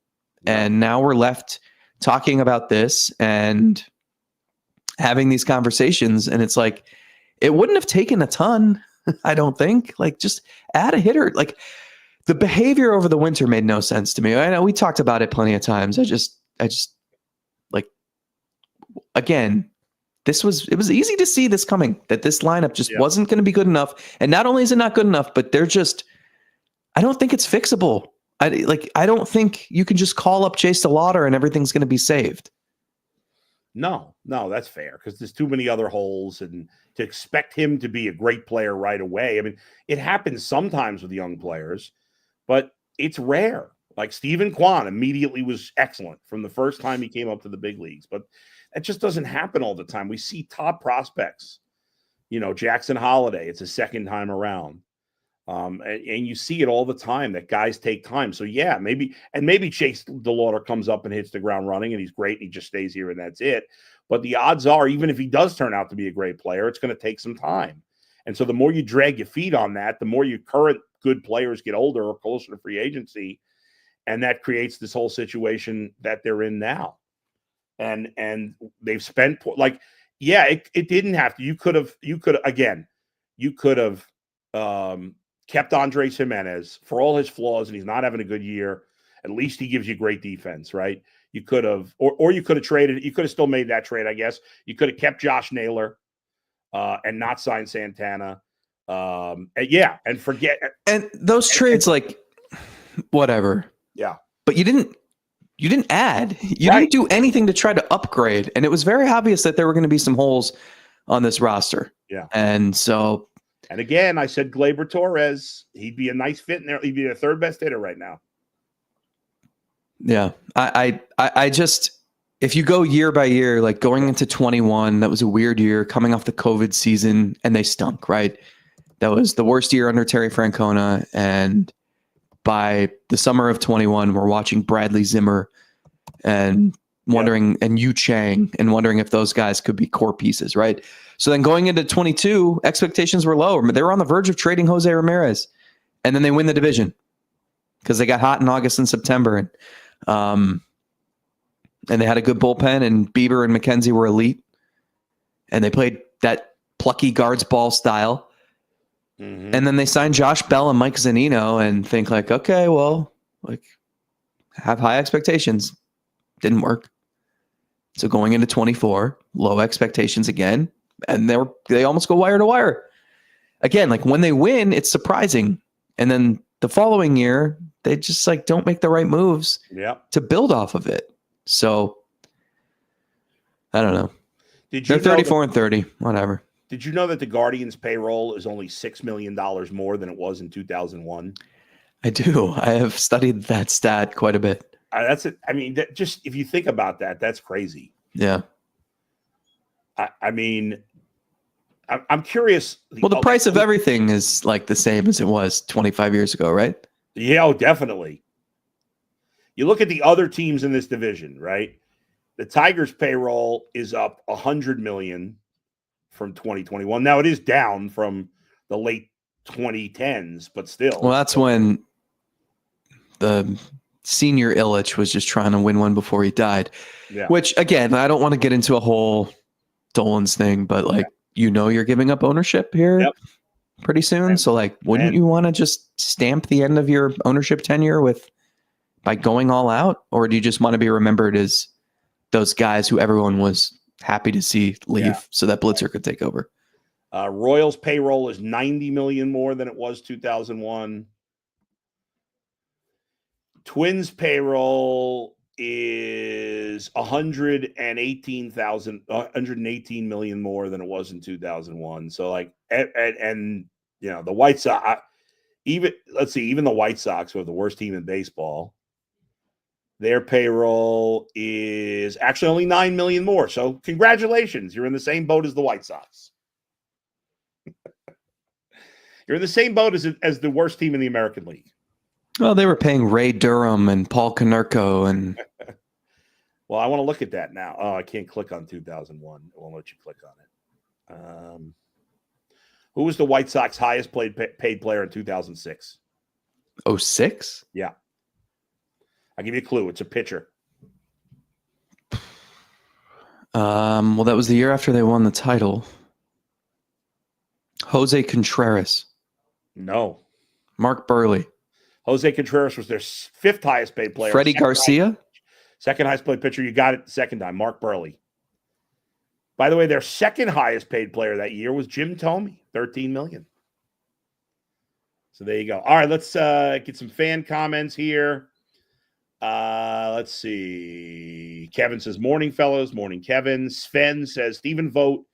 And now we're left talking about this and having these conversations. And it's like, it wouldn't have taken a ton, I don't think. Like, just add a hitter. Like, the behavior over the winter made no sense to me. I know we talked about it plenty of times. I just like, again, it was easy to see this coming, that this lineup just wasn't going to be good enough. And not only is it not good enough, but I don't think it's fixable. I don't think you can just call up Chase DeLauder and everything's going to be saved. No, that's fair, because there's too many other holes, and to expect him to be a great player right away. I mean, it happens sometimes with young players, but it's rare. Like Stephen Kwan immediately was excellent from the first time he came up to the big leagues, but that just doesn't happen all the time. We see top prospects, Jackson Holiday, it's a second time around. And you see it all the time that guys take time. So maybe Chase DeLauder comes up and hits the ground running and he's great and he just stays here and that's it. But the odds are, even if he does turn out to be a great player, it's going to take some time. And so the more you drag your feet on that, the more your current good players get older or closer to free agency. And that creates this whole situation that they're in now. And they've spent it didn't have to. You could have kept Andres Jimenez for all his flaws, and he's not having a good year, At least he gives you great defense, right? You could have, or you could have traded. You could have still made that trade, I guess. You could have kept Josh Naylor and not signed Santana. And forget. And those trades, like, whatever. Yeah. But you didn't add. You didn't do anything to try to upgrade. And it was very obvious that there were going to be some holes on this roster. Yeah. And so. And again, I said Gleyber Torres. He'd be a nice fit in there. He'd be the third best hitter right now. Yeah. I just, if you go year by year, like going into 21, that was a weird year coming off the COVID season and they stunk, right? That was the worst year under Terry Francona. And by the summer of 21, we're watching Bradley Zimmer and wondering, and Yu Chang, and wondering if those guys could be core pieces, right? So then going into 22, expectations were low. They were on the verge of trading Jose Ramirez. And then they win the division because they got hot in August and September. And they had a good bullpen, and Bieber and McKenzie were elite. And they played that plucky guards ball style. Mm-hmm. And then they signed Josh Bell and Mike Zunino and think like, okay, well, like have high expectations. Didn't work. So going into 24, low expectations again. And they almost go wire to wire. Again, like when they win, it's surprising. And then the following year, they just like don't make the right moves to build off of it. So I don't know. They're 34 and 30, whatever. Did you know that the Guardians' payroll is only $6 million more than it was in 2001? I do. I have studied that stat quite a bit. That's it. I mean, just if you think about that, that's crazy. Yeah. I mean, I'm curious. Well, the price of everything is like the same as it was 25 years ago, right? Yeah, definitely. You look at the other teams in this division, right? The Tigers' payroll is up $100 million from 2021. Now it is down from the late 2010s, but still. Well, that's when the senior Illich was just trying to win one before he died. Yeah. Which, again, I don't want to get into a whole Dolan's thing, but like, you're giving up ownership here pretty soon. So like, wouldn't you want to just stamp the end of your ownership tenure by going all out? Or do you just want to be remembered as those guys who everyone was happy to see leave so that Blitzer could take over? Royals payroll is $90 million more than it was 2001. Twins payroll is $118 million more than it was in 2001. So like, and the White Sox, even the White Sox, who are the worst team in baseball, their payroll is actually only $9 million more. So congratulations. You're in the same boat as the White Sox. You're in the same boat as the worst team in the American League. Well, they were paying Ray Durham and Paul Konerko and. Well, I want to look at that now. Oh, I can't click on 2001. I won't let you click on it. Who was the White Sox highest paid player in 2006? 06? Yeah. I'll give you a clue. It's a pitcher. Well, that was the year after they won the title. Jose Contreras. No. Mark Burley. Jose Contreras was their fifth highest paid player. Freddie Garcia? Second highest paid pitcher. You got it the second time. Mark Burley. By the way, their second highest paid player that year was Jim Thome, $13 million. So there you go. All right, let's get some fan comments here. Let's see. Kevin says, morning, fellows. Morning, Kevin. Sven says, Stephen Vogt,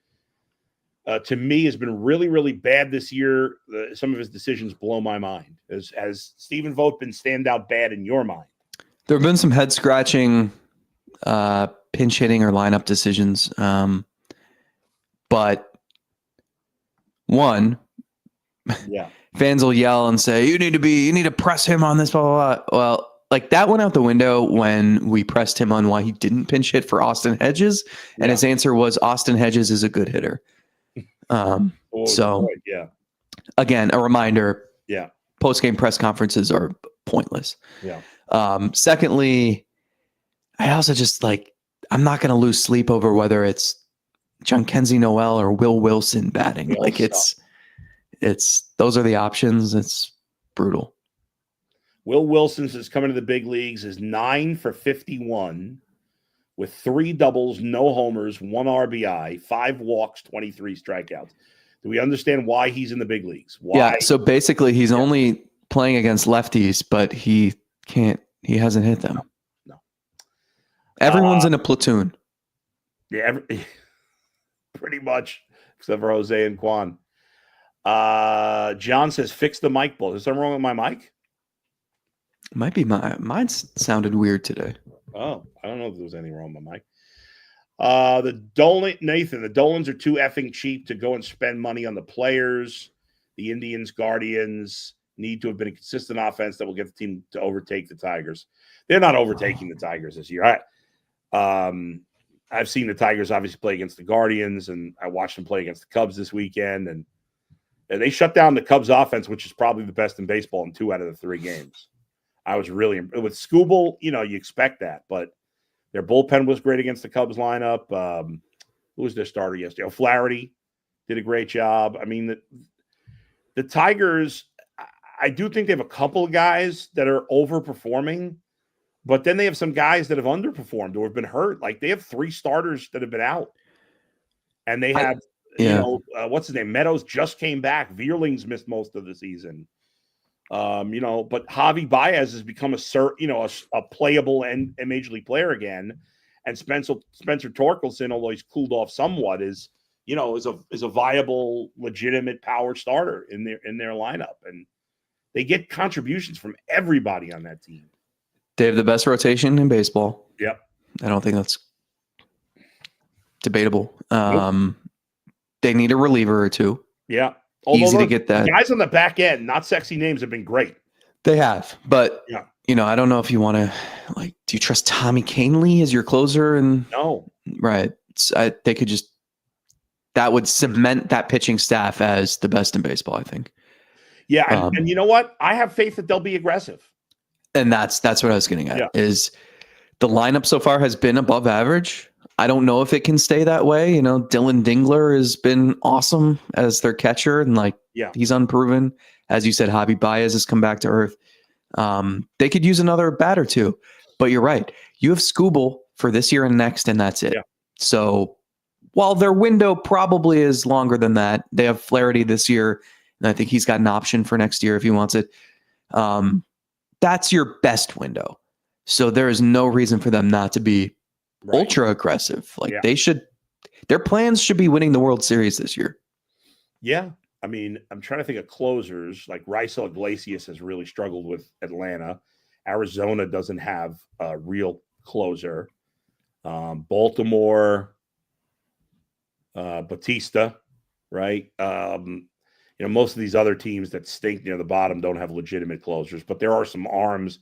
to me, has been really, really bad this year. Some of his decisions blow my mind. Has Stephen Vogt been standout bad in your mind? There have been some head-scratching pinch hitting or lineup decisions. But one, fans will yell and say, you need to press him on this, blah, blah, blah. Well, like that went out the window when we pressed him on why he didn't pinch hit for Austin Hedges. And his answer was Austin Hedges is a good hitter. Again, a reminder, post-game press conferences are pointless. Secondly, I also just I'm not going to lose sleep over whether it's Jhonkensy Noel or Will Wilson batting. It's those are the options. It's brutal. Will Wilson, since coming to the big leagues, is 9 for 51 with 3 doubles, no homers, 1 RBI, 5 walks, 23 strikeouts. Do we understand why he's in the big leagues? Why? Yeah. So basically, he's only playing against lefties, but he hasn't hit them. No. Everyone's in a platoon. Yeah, pretty much, except for Jose and Quan. John says, fix the mic bull. Is something wrong with my mic? Might be mine sounded weird today. Oh, I don't know if there was anything wrong with my mic. Nathan, the Dolans are too effing cheap to go and spend money on the players. The Indians, Guardians need to have been a consistent offense that will get the team to overtake the Tigers. They're not overtaking the Tigers this year. I've seen the Tigers obviously play against the Guardians, and I watched them play against the Cubs this weekend, and they shut down the Cubs offense, which is probably the best in baseball in 2 out of the 3 games. I was really with Skubal, you expect that, but their bullpen was great against the Cubs lineup. Who was their starter yesterday? O'Flaherty did a great job. I mean, the Tigers, I do think they have a couple of guys that are overperforming, but then they have some guys that have underperformed or have been hurt. Like they have 3 starters that have been out, and they have, what's his name? Meadows just came back. Veerling's missed most of the season. But Javi Baez has become a playable and major league player again, and Spencer Torkelson, although he's cooled off somewhat, is a viable, legitimate power starter in their lineup, and they get contributions from everybody on that team. They have the best rotation in baseball. Yep, I don't think that's debatable. They need a reliever or 2. Yeah. Easy to get that. Guys on the back end, not sexy names, have been great. They have, but I don't know if you want to do you trust Tommy Kahnle as your closer? And no, right? They could that would cement that pitching staff as the best in baseball, I think. Yeah, and you know what? I have faith that they'll be aggressive. And that's what I was getting at. Is the lineup so far has been above average. I don't know if it can stay that way. Dylan Dingler has been awesome as their catcher, and he's unproven. As you said, Javi Baez has come back to earth. They could use another bat or 2, but you're right. You have Skubal for this year and next, and that's it. Yeah. So while their window probably is longer than that, they have Flaherty this year, and I think he's got an option for next year if he wants it. That's your best window. So there is no reason for them not to be ultra aggressive. Their plans should be winning the World Series this year. Yeah. I mean, I'm trying to think of closers. Like Raisel Iglesias has really struggled with Atlanta. Arizona doesn't have a real closer. Baltimore, Batista, right? Most of these other teams that stink near the bottom don't have legitimate closers, but there are some arms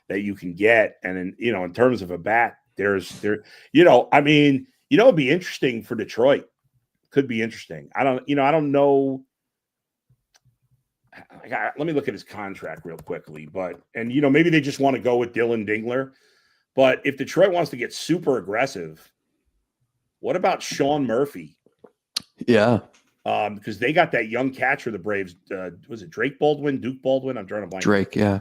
that you can get. And in terms of a bat, it'd be interesting for Detroit. Could be interesting. I don't know. Let me look at his contract real quickly, maybe they just want to go with Dylan Dingler. But if Detroit wants to get super aggressive, what about Shawn Murphy? Yeah. Because they got that young catcher, the Braves. Was it Duke Baldwin? I'm trying to blank. Drake, yeah.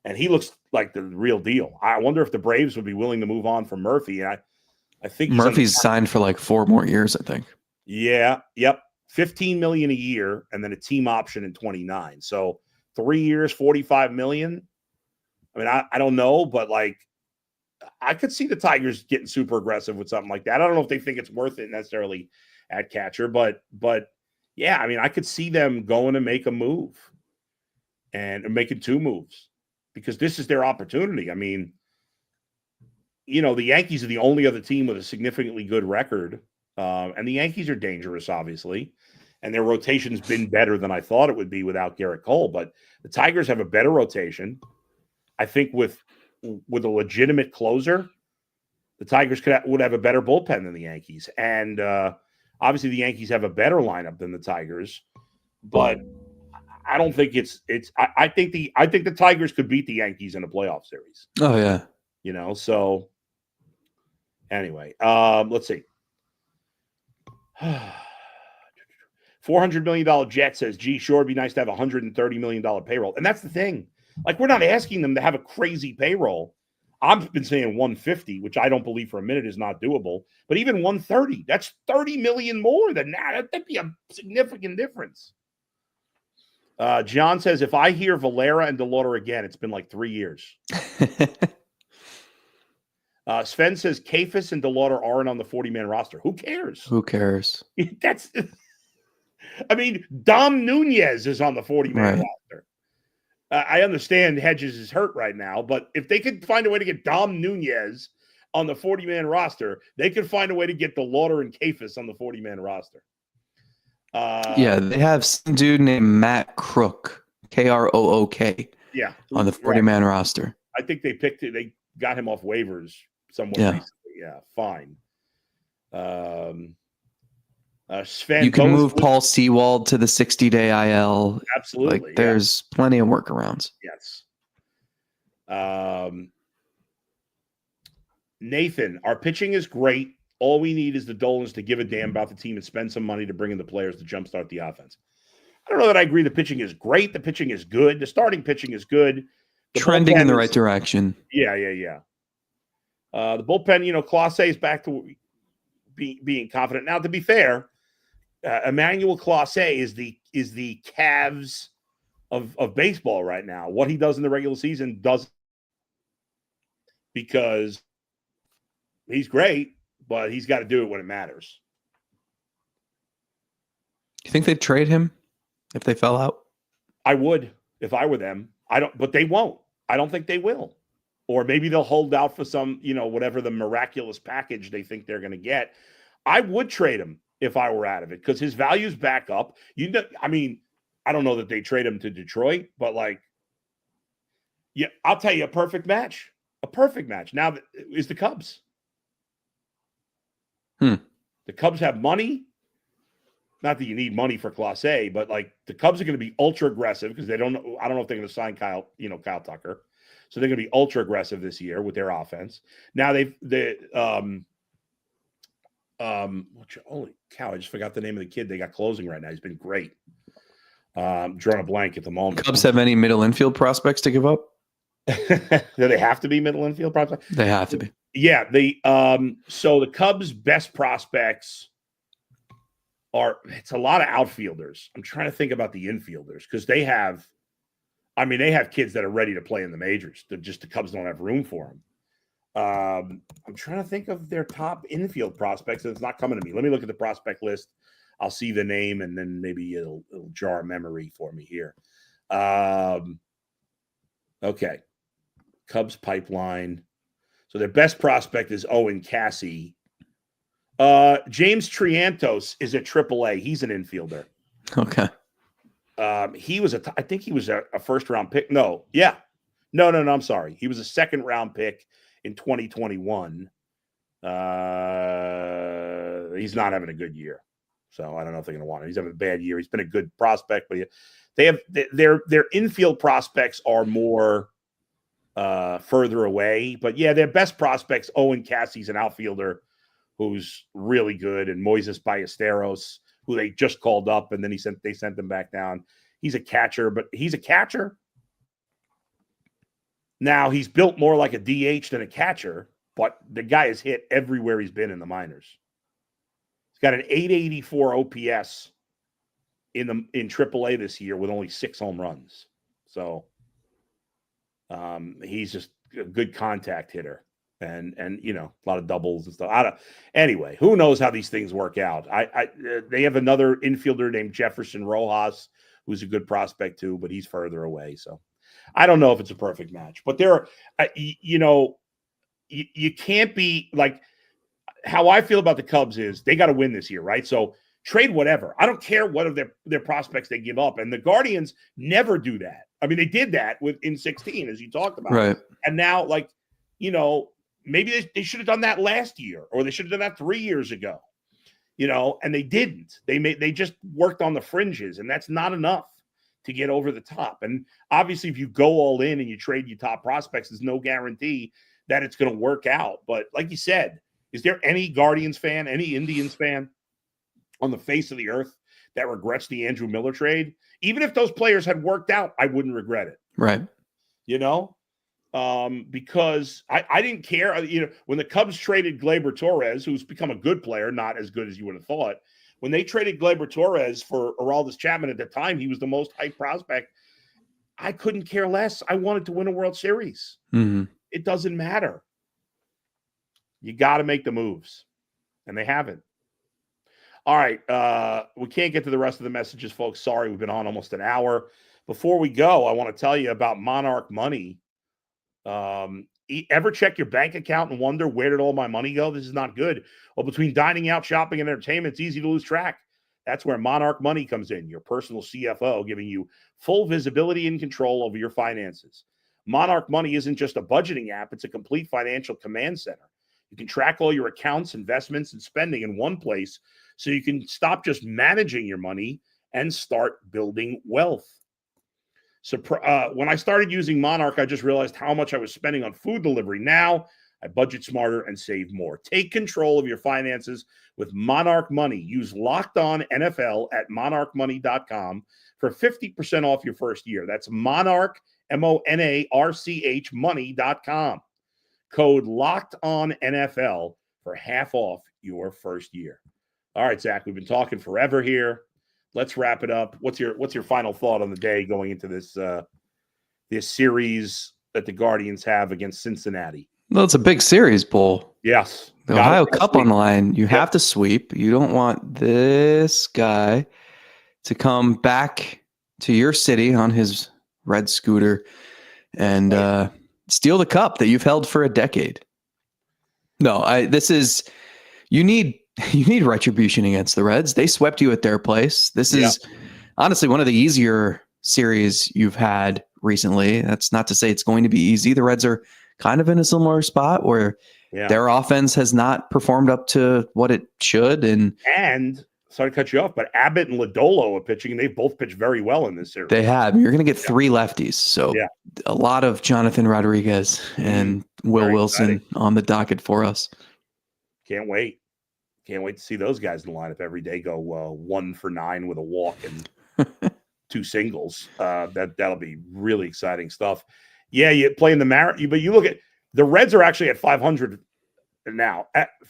And he looks like the real deal. I wonder if the Braves would be willing to move on from Murphy. And I think Murphy's signed for 4 more years, I think. Yeah. Yep. $15 million a year, and then a team option in 29. So 3 years, $45 million. I mean, I don't know, but I could see the Tigers getting super aggressive with something like that. I don't know if they think it's worth it necessarily at catcher, but yeah, I mean, I could see them going to make a move and making 2 moves because this is their opportunity. I mean, the Yankees are the only other team with a significantly good record. And the Yankees are dangerous, obviously, and their rotation's been better than I thought it would be without Garrett Cole. But the Tigers have a better rotation. I think with a legitimate closer, the Tigers would have a better bullpen than the Yankees. And obviously, the Yankees have a better lineup than the Tigers. But I don't think I think the Tigers could beat the Yankees in a playoff series. Oh yeah, So anyway, let's see. $400 million jet says, gee, sure, it'd be nice to have $130 million payroll. And that's the thing. Like, we're not asking them to have a crazy payroll. I've been saying 150, which I don't believe for a minute is not doable. But even 130, that's 30 million more than that. That'd be a significant difference. John says, if I hear Valera and DeLauder again, it's been like 3 years. Sven says Kafis and DeLauder aren't on the 40-man roster. Who cares? Who cares? That's, I mean, Dom Nunez is on the 40-man roster. I understand Hedges is hurt right now, but if they could find a way to get Dom Nunez on the 40-man roster, they could find a way to get DeLauder and Kafis on the 40-man roster. Yeah, they have some dude named Matt Crook, Krook. Yeah, on the 40-man roster. I think they picked it. They got him off waivers somewhat recently. Yeah, fine. Sven, you can move Paul Sewald to the 60-day IL. Absolutely. Like, there's plenty of workarounds. Yes. Nathan, our pitching is great. All we need is the Dolans to give a damn about the team and spend some money to bring in the players to jumpstart the offense. I don't know that I agree the pitching is great. The pitching is good. The starting pitching is good. Trending in the right direction. Yeah. The bullpen, Clase is back to being confident. Now, to be fair, Emmanuel Clase is the Cavs of baseball right now. What he does in the regular season doesn't, because he's great, but he's got to do it when it matters. You think they'd trade him if they fell out? I would if I were them. But they won't. I don't think they will. Or maybe they'll hold out for some, whatever the miraculous package they think they're going to get. I would trade him if I were out of it, because his value's back up. I don't know that they trade him to Detroit, but I'll tell you, a perfect match. Now is the Cubs. The Cubs have money. Not that you need money for Clase, but the Cubs are going to be ultra aggressive because they don't know. I don't know if they're going to sign Kyle Tucker. So they're going to be ultra aggressive this year with their offense. Now holy cow, I just forgot the name of the kid they got closing right now. He's been great. Drawing a blank at the moment. Cubs have any middle infield prospects to give up? Do they have to be middle infield prospects? They have to be. Yeah. So the Cubs' best prospects it's a lot of outfielders. I'm trying to think about the infielders because they have kids that are ready to play in the majors. The Cubs don't have room for them. I'm trying to think of their top infield prospects, and it's not coming to me. Let me look at the prospect list. I'll see the name, and then maybe it'll jar a memory for me here. Okay. Cubs pipeline. So their best prospect is Owen Cassie. James Triantos is at AAA. He's an infielder. Okay. He was I think he was a first-round pick. No. Yeah. No, I'm sorry. He was a second-round pick in 2021. He's not having a good year. So I don't know if they're going to want him. He's having a bad year. He's been a good prospect, but they have their infield prospects are more further away. But yeah, their best prospects, Owen Cassie's an outfielder who's really good, and Moises Ballesteros, who they just called up, and then they sent him back down. He's a catcher, but he's a catcher. Now, he's built more like a DH than a catcher, but the guy has hit everywhere he's been in the minors. He's got an 884 OPS in AAA this year with only 6 home runs. So he's just a good contact hitter. And a lot of doubles and stuff. Anyway, who knows how these things work out? They have another infielder named Jefferson Rojas, who's a good prospect too, but he's further away. So I don't know if it's a perfect match. But there are, you can't be like how I feel about the Cubs is they got to win this year, right? So trade whatever. I don't care what of their prospects they give up, and the Guardians never do that. I mean, they did that in 16, as you talked about, right? And now, maybe they should have done that last year, or they should have done that 3 years ago, and they didn't. They just worked on the fringes, and that's not enough to get over the top. And obviously, if you go all in and you trade your top prospects, there's no guarantee that it's going to work out. But like you said, is there any Guardians fan, any Indians fan on the face of the earth that regrets the Andrew Miller trade? Even if those players had worked out, I wouldn't regret it. Right. because I didn't care. When the Cubs traded Gleyber Torres, who's become a good player, not as good as you would have thought, when they traded Gleyber Torres for Aroldis Chapman at the time, he was the most hyped prospect. I couldn't care less. I wanted to win a World Series. Mm-hmm. It doesn't matter. You got to make the moves, and they haven't. All right, we can't get to the rest of the messages, folks. Sorry, we've been on almost an hour. Before we go, I want to tell you about Monarch Money. Ever check your bank account and wonder, where did all my money go? This is not good. Well, between dining out, shopping, and entertainment, it's easy to lose track. That's where Monarch Money comes in, your personal CFO, giving you full visibility and control over your finances. Monarch Money isn't just a budgeting app. It's a complete financial command center. You can track all your accounts, investments, and spending in one place, so you can stop just managing your money and start building wealth. So when I started using Monarch, I just realized how much I was spending on food delivery. Now I budget smarter and save more. Take control of your finances with Monarch Money. Use Locked On NFL at monarchmoney.com for 50% off your first year. That's Monarch, MONARCH money.com. Code Locked On NFL for half off your first year. All right, Zach, we've been talking forever here. Let's wrap it up. What's your final thought on the day going into this series that the Guardians have against Cincinnati? Well, it's a big series, Bull. Yes. The Ohio Cup on the line. You have to sweep. You don't want this guy to come to your city on his red scooter and steal the cup that you've held for a decade. No, you need retribution against the Reds. They swept you at their place. This is honestly one of the easier series you've had recently. That's not to say it's going to be easy. The Reds are kind of in a similar spot where their offense has not performed up to what it should. And sorry to cut you off, but Abbott and Lodolo are pitching, and they've both pitched very well in this series. They have. You're going to get three lefties. So a lot of Jonathan Rodriguez and Will Wilson on the docket for us. Can't wait. Can't wait to see those guys in the lineup every day go 1 for 9 with a walk and 2 singles. That'll be really exciting stuff. Yeah, you play in the mired, but you look at the Reds are actually at 500 now.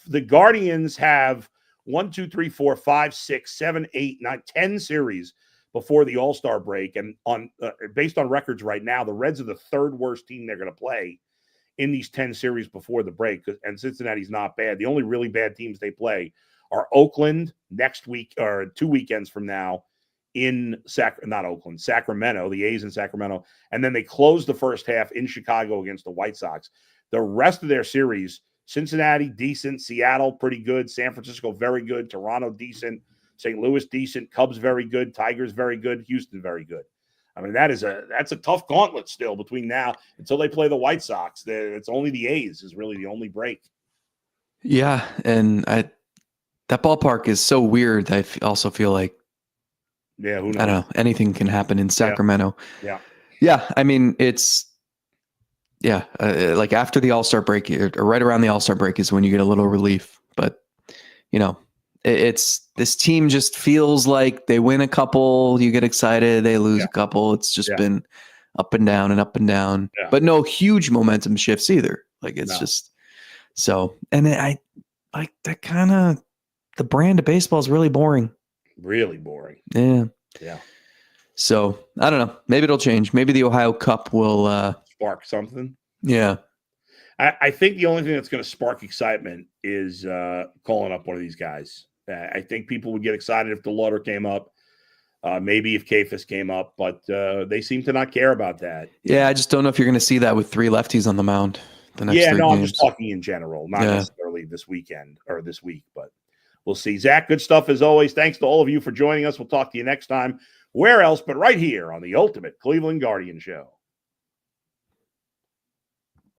The Guardians have 1, 2, 3, 4, 5, 6, 7, 8, 9, 10 series before the All-Star break, and based on records right now, the Reds are the third worst team they're going to play in these 10 series before the break, and Cincinnati's not bad. The only really bad teams they play are Oakland next week, or 2 weekends from now, in Sacramento, the A's in Sacramento, and then they close the first half in Chicago against the White Sox. The rest of their series, Cincinnati, decent, Seattle, pretty good, San Francisco, very good, Toronto, decent, St. Louis, decent, Cubs, very good, Tigers, very good, Houston, very good. I mean, that's a tough gauntlet still between now until they play the White Sox. It's only the A's is really the only break. Yeah, and that ballpark is so weird. I also feel like, who knows? I don't know, anything can happen in Sacramento. Yeah. I mean, it's like after the All-Star break, or right around the All-Star break is when you get a little relief. But it's this team just feels like they win a couple, you get excited, they lose a couple. It's just been up and down and up and down, but no huge momentum shifts either. Like it's just so, and I like that kind of, the brand of baseball is really boring. Really boring. Yeah. Yeah. So I don't know. Maybe it'll change. Maybe the Ohio Cup will spark something. Yeah. I think the only thing that's going to spark excitement is calling up one of these guys. I think people would get excited if the Lauder came up, maybe if Kafis came up, but they seem to not care about that. Yeah, I just don't know if you're going to see that with 3 lefties on the mound the next 3 games. I'm just talking in general, not necessarily this weekend or this week, but we'll see. Zach, good stuff as always. Thanks to all of you for joining us. We'll talk to you next time. Where else but right here on the Ultimate Cleveland Guardian Show.